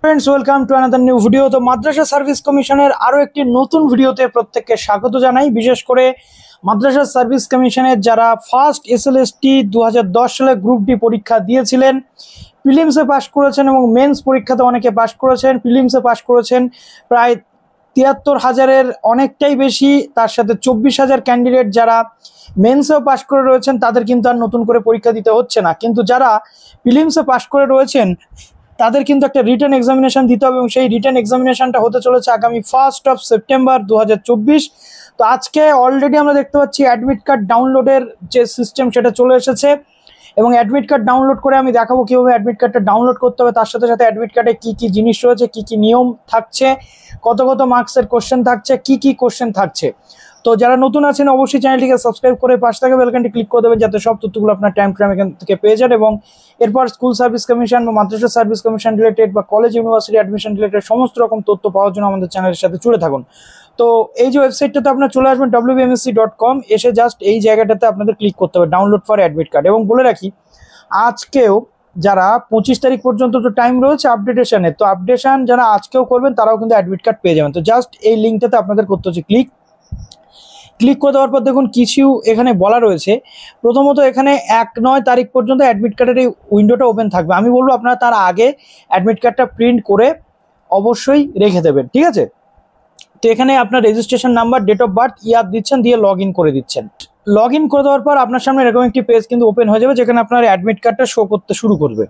Friends welcome to another new video. तो माद्रासा service कमिशনের আরো একটি নতুন ভিডিওতে প্রত্যেককে স্বাগত জানাই। বিশেষ করে মাদ্রাসা সার্ভিস কমিশনের যারা ফার্স্ট এসএলএসটি 2010 সালে গ্রুপ ডি পরীক্ষা দিয়েছিলেন, প্রিলিমসে পাস করেছেন এবং মেন্স পরীক্ষাতে অনেকে পাস করেছেন। প্রিলিমসে পাস করেছেন প্রায় 73,000-এর অনেকটাই বেশি, তার সাথে 24,000 ক্যান্ডিডেট যারা মেন্সেও পাস করে রয়েছেন তাদের কিন্তু আর নতুন করে পরীক্ষা দিতে হচ্ছে না। কিন্তু যারা প্রিলিমসে পাস করে রয়েছেন তাদের কিন্তু একটা রিটেন এক্সামিনেশন দিতে হবে এবং সেই রিটেন এক্সামিনেশনটা হতে চলেছে আগামী 1 সেপ্টেম্বর 2024। তো আজকে অলরেডি আমরা দেখতে পাচ্ছি অ্যাডমিট কার্ড ডাউনলোডের যে সিস্টেম সেটা চলে এসেছে এবং অ্যাডমিট কার্ড ডাউনলোড করে আমি দেখাবো কীভাবে অ্যাডমিট কার্ডটা ডাউনলোড করতে হবে। তার সাথে সাথে অ্যাডমিট কার্ডে কী কী জিনিস রয়েছে, কী কী নিয়ম থাকছে, কত মার্কসের কোশ্চেন থাকছে, কী কোশ্চেন থাকছে। তো যারা নতুন আছেন অবশ্যই চ্যানেলটিকে সাবস্ক্রাইব করে পাশে থাকা বেল আইকনটি ক্লিক করে দেবেন যাতে সব তথ্যগুলো আপনার টাইম এখান থেকে পেয়ে যান। এবং এরপর স্কুল সার্ভিস কমিশন বা মাদ্রাসা সার্ভিস কমিশন রিলেটেড বা কলেজ ইউনিভার্সিটি অ্যাডমিশন রিলেটেড সমস্ত রকম তথ্য পাওয়ার জন্য আমাদের চ্যানেলের সাথে জুড়ে থাকুন। তো এই যে ওয়েবসাইটটাতে আপনার চলে আসবেন wbmsc.com, এসে জাস্ট এই জায়গাটাতে আপনাদের ক্লিক করতে হবে ডাউনলোড ফর অ্যাডমিট কার্ড। এবং বলে রাখি আজকেও যারা 25 তারিখ পর্যন্ত তো টাইম রয়েছে আপডেটেশনের, তো আপডেশন যারা আজকেও করবেন তারাও কিন্তু অ্যাডমিট কার্ড পেয়ে যাবেন। তো জাস্ট এই লিঙ্কটাতে আপনাদের করতে হচ্ছে ক্লিক করে দেওয়ার পর দেখুন কিছু এখানে বলা রয়েছে। প্রথমত এখানে 1-9 তারিখ পর্যন্ত অ্যাডমিট কার্ডের এই উইন্ডোটা ওপেন থাকবে। আমি বলবো আপনারা তার আগে অ্যাডমিট কার্ডটা প্রিন্ট করে অবশ্যই রেখে দেবেন, ঠিক আছে? তো এখানে আপনার registration number, date of birth, year দিচ্ছেন, দিয়ে লগ ইন করে দিচ্ছেন। লগ ইন করে দেওয়ার পর আপনার সামনে এরকম একটি পেজ কিন্তু ওপেন হয়ে যাবে যেখানে আপনার অ্যাডমিট কার্ডটা শো করতে শুরু করবে।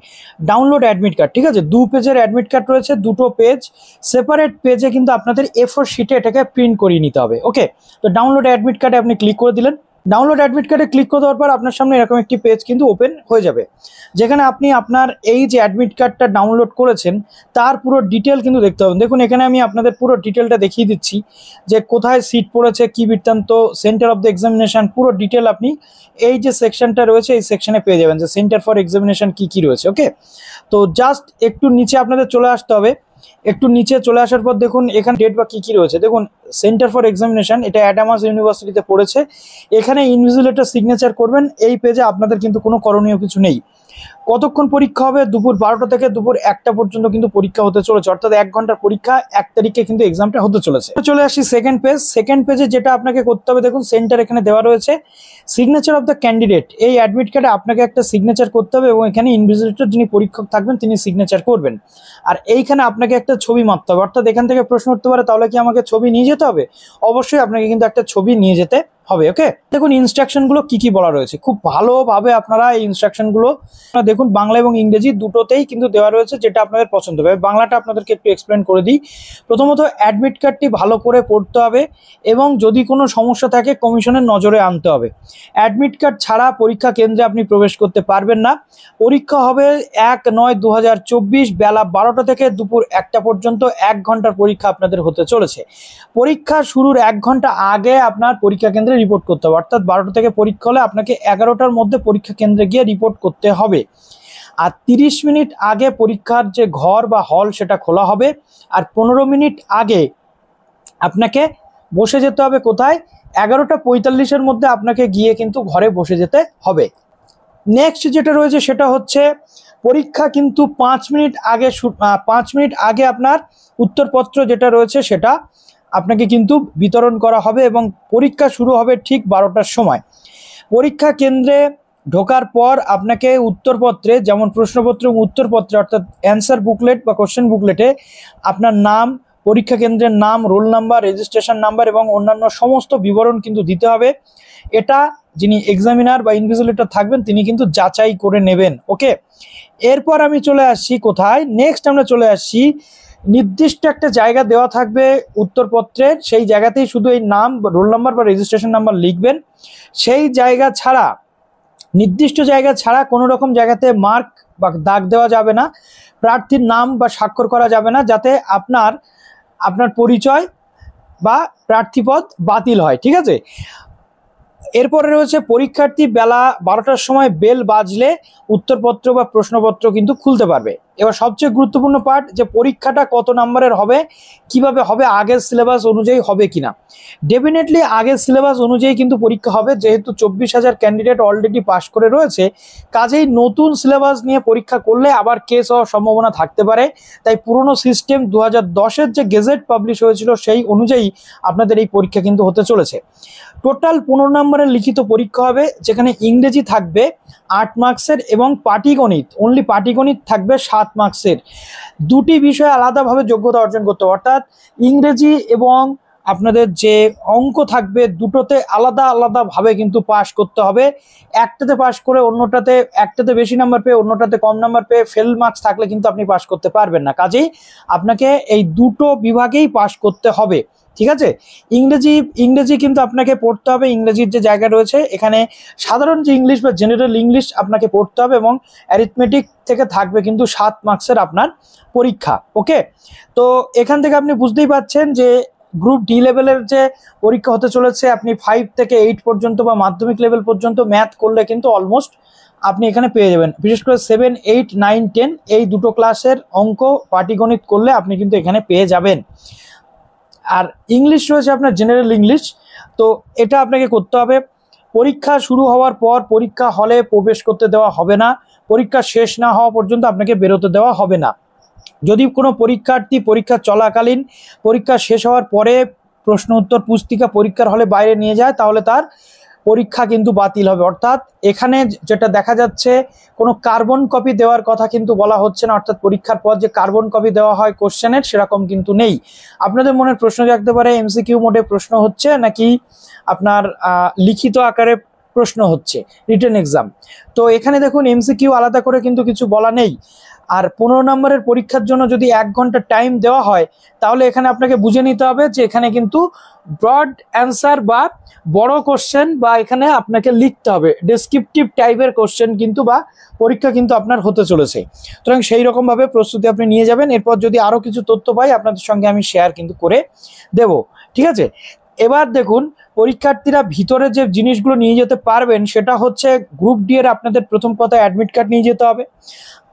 ডাউনলোড অ্যাডমিট কার্ড, ঠিক আছে? 2 পেজের অ্যাডমিট কার্ড রয়েছে, দুটো পেজ সেপারেট পেজে কিন্তু আপনাদের A4 শিটে এটাকে প্রিন্ট করিয়ে নিতে হবে। ওকে, তো ডাউনলোড অ্যাডমিট কার্ডে আপনি ক্লিক করে দিলেন। ডাউনলোড অ্যাডমিট কার্ডে ক্লিক করে দেওয়ার পর আপনার সামনে এরকম একটি পেজ কিন্তু ওপেন হয়ে যাবে যেখানে আপনি আপনার এই যে অ্যাডমিট কার্ডটা ডাউনলোড করেছেন তার পুরো ডিটেল কিন্তু দেখতে পাবেন। দেখুন এখানে আমি আপনাদের পুরো ডিটেলটা দেখিয়ে দিচ্ছি যে কোথায় সিট পড়েছে, কি বৃত্তান্ত, সেন্টার অফ দ্য এক্সামিনেশন, পুরো ডিটেল আপনি এই যে সেকশনটা রয়েছে এই সেকশনে পেয়ে যাবেন যে সেন্টার ফর এক্সামিনেশন কি রয়েছে। ওকে, তো জাস্ট একটু নিচে আপনাদের চলে আসতে হবে। একটু নিচে চলে আসার পর দেখুন এখানে ডেট বা কি রয়েছে। দেখুন সেন্টার ফর এক্সামিনেশন এটা অ্যাডামাস ইউনিভার্সিটিতে পড়েছে। এখানে ইনভিজিলেটর সিগনেচার করবেন। এই পেজে আপনাদের কিন্তু কোনো করণীয় কিছু নেই। কতক্ষণ পরীক্ষা হবে? দুপুর 12টা থেকে দুপুর 1টা পর্যন্ত কিন্তু পরীক্ষা হতে চলেছে, অর্থাৎ 1 ঘন্টার পরীক্ষা। 1 তারিখে কিন্তু এক্সামটা হতে চলেছে। চলে আসি সেকেন্ড পেজে যেটা আপনাকে করতে হবে। দেখুন সেন্টার এখানে দেওয়া রয়েছে, সিগনেচার অফ দ্য ক্যান্ডিডেট। এই অ্যাডমিট কার্ডে আপনাকে একটা সিগনেচার করতে হবে এবং এখানে ইনভিজিলেটর যিনি পরীক্ষক থাকবেন তিনি সিগনেচার করবেন। আর এইখানে আপনাকে একটা ছবি মারতে হবে। অর্থাৎ এখান থেকে প্রশ্ন উঠতে পারে তাহলে কি আমাকে ছবি নিয়ে যেতে হবে? অবশ্যই আপনাকে কিন্তু একটা ছবি নিয়ে যেতে হবে। ওকে, দেখুন ইনস্ট্রাকশনগুলো কি বলা রয়েছে, খুব ভালোভাবে আপনারা এই ইনস্ট্রাকশনগুলো দেখুন বাংলা এবং ইংরেজি দুটোতেই কিন্তু দেওয়া রয়েছে, যেটা আপনাদের পছন্দ হবে। বাংলাটা আপনাদেরকে একটু এক্সপ্লেন করে দিই। প্রথমত অ্যাডমিট কার্ডটি ভালো করে পড়তে হবে এবং যদি কোনো সমস্যা থাকে কমিশনের নজরে আনতে হবে। অ্যাডমিট কার্ড ছাড়া পরীক্ষা কেন্দ্রে আপনি প্রবেশ করতে পারবেন না। পরীক্ষা হবে 1-9-2024 বেলা 12টা থেকে দুপুর 1টা পর্যন্ত। 1 ঘন্টার পরীক্ষা আপনাদের হতে চলেছে। পরীক্ষা শুরুর 1 ঘন্টা আগে আপনার পরীক্ষা কেন্দ্রে রিপোর্ট করতে হবে। অর্থাৎ 12টা থেকে পরীক্ষা হলে আপনাকে 11টার মধ্যে পরীক্ষা কেন্দ্রে গিয়ে রিপোর্ট করতে হবে। আর 30 মিনিট আগে পরীক্ষার যে ঘর বা হল সেটা খোলা হবে। আর 15 মিনিট আগে আপনাকে বসে যেতে হবে কোথায়? 11টা 45-এর মধ্যে আপনাকে গিয়ে কিন্তু ঘরে বসে যেতে হবে। নেক্সট যেটা রয়েছে সেটা হচ্ছে পরীক্ষা কিন্তু 5 মিনিট আগে আপনার উত্তরপত্র যেটা রয়েছে সেটা আপনাকে কিন্তু বিতরণ করা হবে এবং পরীক্ষা শুরু হবে ঠিক 12টার সময়। পরীক্ষা কেন্দ্রে ঢোকার পর আপনাকে উত্তরপত্রে, যেমন প্রশ্নপত্র এবং উত্তরপত্রে অর্থাৎ অ্যান্সার বুকলেট বা কোশ্চেন বুকলেটে আপনার নাম, পরীক্ষা কেন্দ্রের নাম, রোল নাম্বার, রেজিস্ট্রেশন নাম্বার এবং অন্যান্য সমস্ত বিবরণ কিন্তু দিতে হবে। এটা যিনি এক্সামিনার বা ইনভিজিলেটর থাকবেন তিনি কিন্তু যাচাই করে নেবেন। ওকে, এরপর আমি চলে আসছি কোথায়? নেক্সট আমরা চলে আসছি নির্দিষ্ট একটা জায়গা দেওয়া থাকবে উত্তরপত্রের, সেই জায়গাতেই শুধু এই নাম, রোল নাম্বার বা রেজিস্ট্রেশন নাম্বার লিখবেন। সেই জায়গা ছাড়া, নির্দিষ্ট জায়গা ছাড়া কোনো রকম জায়গাতে মার্ক বা দাগ দেওয়া যাবে না, প্রার্থীর নাম বা স্বাক্ষর করা যাবে না, যাতে আপনার পরিচয় বা প্রার্থীপদ বাতিল হয়, ঠিক আছে? এরপরে রয়েছে পরীক্ষার্থী বেলা 12টার সময় বেল বাজলে উত্তরপত্র বা প্রশ্নপত্র কিন্তু খুলতে পারবে। এবার সবচেয়ে গুরুত্বপূর্ণ পার্ট যে পরীক্ষাটা কত নাম্বারের হবে, কিভাবে হবে, আগের সিলেবাস অনুযায়ী হবে কিনা। ডেফিনেটলি আগের সিলেবাস অনুযায়ী কিন্তু পরীক্ষা হবে, যেহেতু 24,000 ক্যান্ডিডেট অলরেডি পাস করে রয়েছে, কাজেই নতুন সিলেবাস নিয়ে পরীক্ষা করলে আবার কেস হওয়ার সম্ভাবনা থাকতে পারে। তাই পুরনো সিস্টেম 2010-এর যে গেজেট পাবলিশ হয়েছিল সেই অনুযায়ী আপনাদের এই পরীক্ষা কিন্তু হতে চলেছে। টোটাল 15 নম্বরের লিখিত পরীক্ষা হবে, যেখানে ইংরেজি থাকবে 8 মার্কসের এবং পাটিগণিত, অনলি পাটিগণিত থাকবে 7 মার্কসের। দুটি বিষয় আলাদাভাবে যোগ্যতা অর্জন করতে হবে, অর্থাৎ ইংরেজি এবং আপনাদের যে অঙ্ক থাকবে দুটোতে আলাদা আলাদাভাবে কিন্তু পাস করতে হবে। একটাতে পাস করে অন্যটাতে, একটাতে বেশি নাম্বার পেয়ে অন্যটাতে কম নাম্বার পেয়ে ফেল মার্কস থাকলে কিন্তু আপনি পাস করতে পারবেন না। কাজেই আপনাকে এই দুটো বিভাগেই পাস করতে হবে, ঠিক আছে। ইংরেজি কিন্তু আপনাকে পড়তে হবে, ইংরেজির যে জায়গা রয়েছে এখানে সাধারণ যে ইংলিশ বা জেনারেল ইংলিশ আপনাকে পড়তে হবে, এবং অ্যারিথমেটিক থেকে থাকবে কিন্তু 7 মার্কসের আপনার পরীক্ষা। ওকে, তো এখান থেকে আপনি বুঝতেই পারছেন যে গ্রুপ ডি লেভেলের যে পরীক্ষা হতে চলেছে, আপনি 5 থেকে 8 পর্যন্ত বা মাধ্যমিক লেভেল পর্যন্ত ম্যাথ করলে কিন্তু অলমোস্ট আপনি এখানে পেয়ে যাবেন। বিশেষ করে 7, 8, 9, 10 এই দুটো ক্লাসের অঙ্ক পাটিগণিত করলে আপনি কিন্তু এখানে পেয়ে যাবেন। আর ইংলিশ রয়েছে আপনার জেনারেল ইংলিশ, তো এটা আপনাকে করতে হবে। পরীক্ষা শুরু হওয়ার পর পরীক্ষা হলে প্রবেশ করতে দেওয়া হবে না, পরীক্ষা শেষ না হওয়া পর্যন্ত আপনাকে বেরোতে দেওয়া হবে না। যদি কোনো পরীক্ষার্থী পরীক্ষা চলাকালীন, পরীক্ষা শেষ হওয়ার পরে প্রশ্ন উত্তর পুস্তিকা পরীক্ষার হলে বাইরে নিয়ে যায়, তাহলে তার পরীক্ষা কিন্তু বাতিল হবে। অর্থাৎ এখানে যেটা দেখা যাচ্ছে, কোনো কার্বন কপি দেওয়ার কথা কিন্তু বলা হচ্ছে না, অর্থাৎ পরীক্ষার পর যে কার্বন কপি দেওয়া হয় কোশ্চেনের সেরকম কিন্তু নেই। আপনাদের মনের প্রশ্ন জাগতে পারে এমসিকিউ মোডে প্রশ্ন হচ্ছে নাকি আপনার লিখিত আকারে প্রশ্ন হচ্ছে রিটেন এক্সাম। তো এখানে দেখুন এমসিকিউ আলাদা করে কিন্তু কিছু বলা নেই। আর 15 নম্বরের পরীক্ষার জন্য যদি 1 ঘন্টা টাইম দেওয়া হয়, তাহলে এখানে আপনাকে বুঝে নিতে হবে যে এখানে কিন্তু ব্রড অ্যান্সার বা বড় কোশ্চেন বা এখানে আপনাকে লিখতে হবে ডেসক্রিপটিভ টাইপের কোশ্চেন কিন্তু বা পরীক্ষা কিন্তু আপনার হতে চলেছে। সুতরাং সেই রকমভাবে প্রস্তুতি আপনি নিয়ে যাবেন। এরপর যদি আরও কিছু তথ্য পাই আপনাদের সঙ্গে আমি শেয়ার কিন্তু করে দেব, ঠিক আছে। এবার দেখুন পরীক্ষার্থীরা ভিতরে যে জিনিসগুলো নিয়ে যেতে পারবেন সেটা হচ্ছে গ্রুপ ডি এর আপনাদের প্রথম কথা অ্যাডমিট কার্ড নিয়ে যেতে হবে।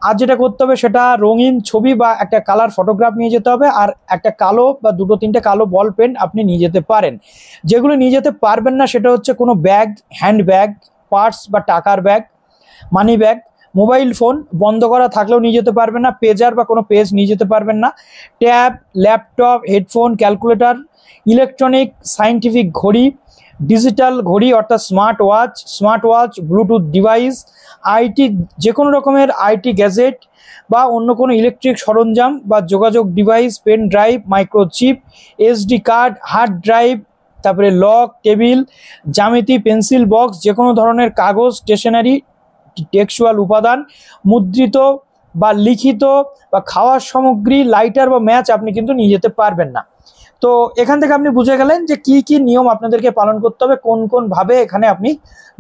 আর যেটা করতে হবে সেটা রঙিন ছবি বা একটা কালার ফটোগ্রাফ নিয়ে যেতে হবে, আর একটা কালো বা 2-3টে কালো বল পেন আপনি নিয়ে যেতে পারেন। যেগুলো নিয়ে যেতে পারবেন না সেটা হচ্ছে কোনো ব্যাগ, হ্যান্ড ব্যাগ, পার্স বা টাকার bag, money bag, mobile phone বন্ধ করা থাকলেও নিয়ে যেতে পারবেন না, পেজার বা কোনো পেজ নিয়ে যেতে পারবেন না, tab, laptop, headphone, calculator, electronic scientific ঘড়ি, ডিজিটাল ঘড়ি অর্থাৎ smart watch, Bluetooth device, IT যে কোনো রকমের আইটি গ্যাজেট বা অন্য কোনো ইলেকট্রিক সরঞ্জাম বা যোগাযোগ device, pen drive, microchip, SD card, hard drive, তারপরে লক, টেবিল, জ্যামিতি, পেন্সিল বক্স, যে কোনো ধরনের কাগজ, স্টেশনারি, টেক্সচুয়াল উপাদান, মুদ্রিত বা লিখিত বা খাওয়ার সামগ্রী, লাইটার বা ম্যাচ আপনি কিন্তু নিয়ে যেতে পারবেন না। তো এখান থেকে আপনি বুঝে গেলেন যে কি কি নিয়ম আপনাদেরকে পালন করতে হবে, কোন কোন ভাবে এখানে আপনি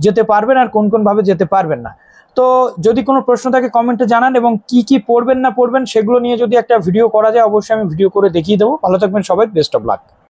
যেতে পারবেন আর কোন কোন ভাবে যেতে পারবেন না। তো যদি কোনো প্রশ্ন থাকে কমেন্টে জানান, এবং কি কি পড়বেন না পড়বেন সেগুলো নিয়ে যদি একটা ভিডিও করা যায় অবশ্যই আমি ভিডিও করে দেখিয়ে দেবো। ভালো থাকবেন সবাই, বেস্ট অফ লাক।